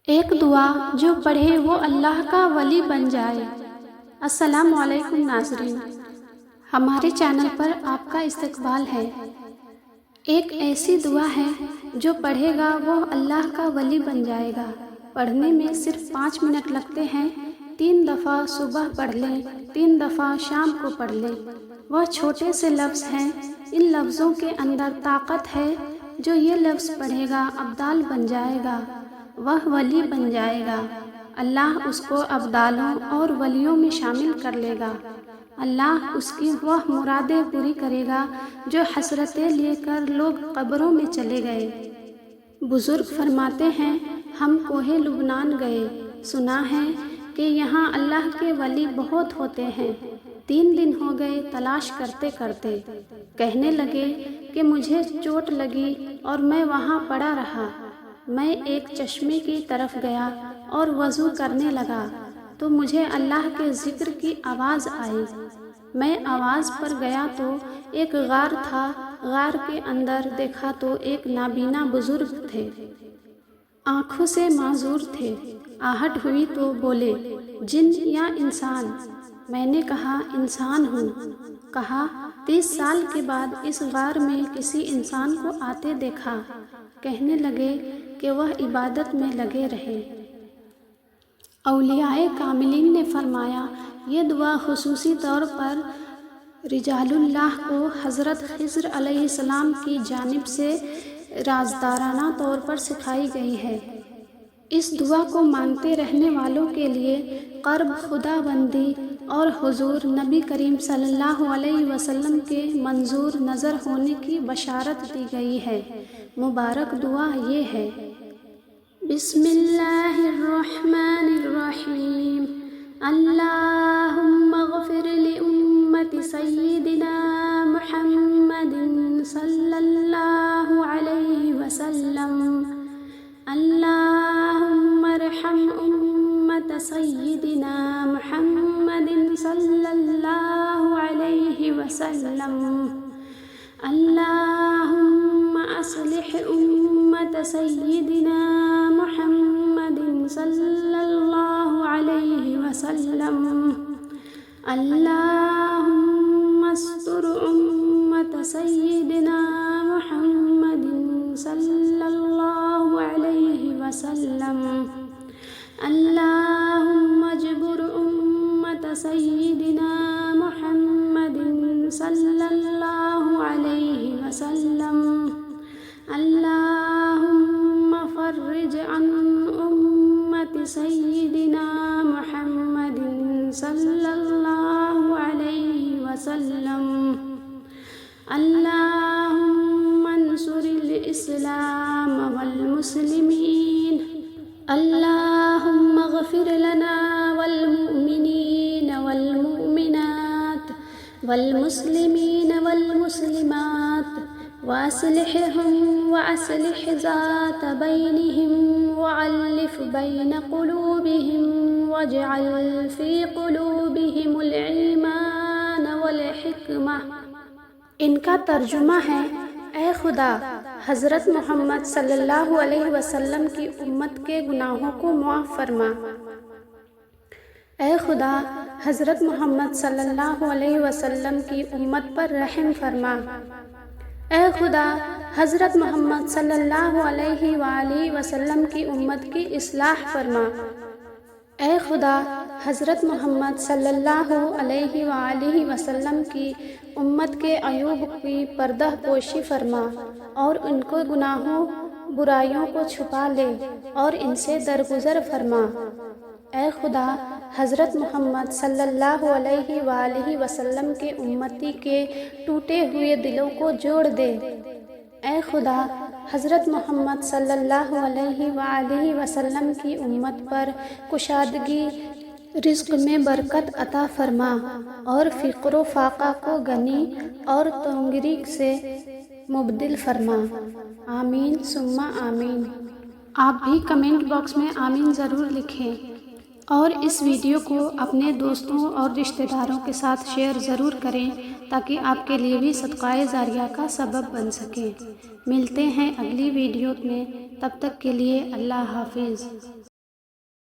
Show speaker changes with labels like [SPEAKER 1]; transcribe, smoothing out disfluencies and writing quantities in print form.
[SPEAKER 1] ایک دعا جو پڑھے وہ اللہ کا ولی بن جائے۔ السلام علیکم ناظرین، ہمارے چینل پر آپ کا استقبال ہے۔ ایک ایسی دعا ہے جو پڑھے گا وہ اللہ کا ولی بن جائے گا۔ پڑھنے میں صرف 5 منٹ لگتے ہیں۔ 3 دفعہ صبح پڑھ لیں، 3 دفعہ شام کو پڑھ لیں۔ وہ چھوٹے سے لفظ ہیں، ان لفظوں کے اندر طاقت ہے۔ جو یہ لفظ پڑھے گا ابدال بن جائے گا، وہ ولی بن جائے گا۔ اللہ اس کو ابدالوں اور ولیوں میں شامل کر لے گا۔ اللہ اس کی وہ مرادیں پوری کرے گا جو حسرتیں لے کر لوگ قبروں میں چلے گئے۔ بزرگ فرماتے ہیں، ہم کوہ لبنان گئے، سنا ہے کہ یہاں اللہ کے ولی بہت ہوتے ہیں۔ 3 دن ہو گئے تلاش کرتے کرتے۔ کہنے لگے کہ مجھے چوٹ لگی اور میں وہاں پڑا رہا۔ میں ایک چشمے کی طرف گیا اور وضو کرنے لگا تو مجھے اللہ کے ذکر کی آواز آئی۔ میں آواز پر گیا تو ایک غار تھا۔ غار کے اندر دیکھا تو ایک نابینا بزرگ تھے، آنکھوں سے معذور تھے۔ آہٹ ہوئی تو بولے، جن یا انسان؟ میں نے کہا، انسان ہوں۔ کہا، 30 سال کے بعد اس غار میں کسی انسان کو آتے دیکھا۔ کہنے لگے کہ وہ عبادت میں لگے رہے۔ اولیاء کاملین نے فرمایا، یہ دعا خصوصی طور پر رجال اللہ کو حضرت خضر علیہ السلام کی جانب سے رازدارانہ طور پر سکھائی گئی ہے۔ اس دعا کو مانتے رہنے والوں کے لیے قرب خدا بندی اور حضور نبی کریم صلی اللہ علیہ وسلم کے منظور نظر ہونے کی بشارت دی گئی ہے۔ مبارک دعا یہ ہے، بسم اللہ الرحمن الرحیم، اللہم اغفر لأمت سیدنا محمد صلی اللہ علیہ وسلم، اللہم ارحم امت سیدنا محمد صلی اللہ علیہ وسلم، اللہم اصلح امت سیدنا محمد صلی اللہ علیہ وسلم، اللہم استر امت سیدنا محمد صلی اللہ علیہ وسلم، اللہم اجبر امت سیدنا محمد صلی اللہ علیہ وسلم، اللہم فرج عن امت سیدنا محمد صلی اللہ علیہ وسلم، اللہم انصر الاسلام والمسلمین، اللہم اغفر لنا والمؤمنین والمؤمنات والمسلمین والمسلمات واصلحهم واصلح ذات بینہم وعلف بین قلوبہم واجعل فی قلوبہم الایمان والحکمہ۔ ان کا ترجمہ ہے، اے خدا، حضرت محمد صلی اللہ علیہ وسلم کی امت کے گناہوں کو معاف فرما۔ اے خدا، حضرت محمد صلی اللہ علیہ وسلم کی امت پر رحم فرما۔ اے خدا، حضرت محمد صلی اللہ علیہ وآلہ وسلم کی امت کی اصلاح فرما۔ اے خدا، حضرت محمد صلی اللہ علیہ وآلہ وسلم کی امت کے عیوب کی پردہ پوشی فرما اور ان کو گناہوں برائیوں کو چھپا لے اور ان سے درگزر فرما۔ اے خدا، حضرت محمد صلی اللہ علیہ وآلہ وسلم کے امتی کے ٹوٹے ہوئے دلوں کو جوڑ دے۔ اے خدا، حضرت محمد صلی اللہ علیہ وآلہ وسلم کی امت پر کشادگی، رزق میں برکت عطا فرما اور فقر و فاقہ کو غنی اور تنگری سے مبدل فرما۔ آمین ثم آمین۔ آپ بھی کمنٹ باکس میں آمین ضرور لکھیں اور اس ویڈیو کو اپنے دوستوں اور رشتہ داروں کے ساتھ شیئر ضرور کریں تاکہ آپ کے لیے بھی صدقہ جاریہ کا سبب بن سکے۔ ملتے ہیں اگلی ویڈیو میں، تب تک کے لیے اللہ حافظ۔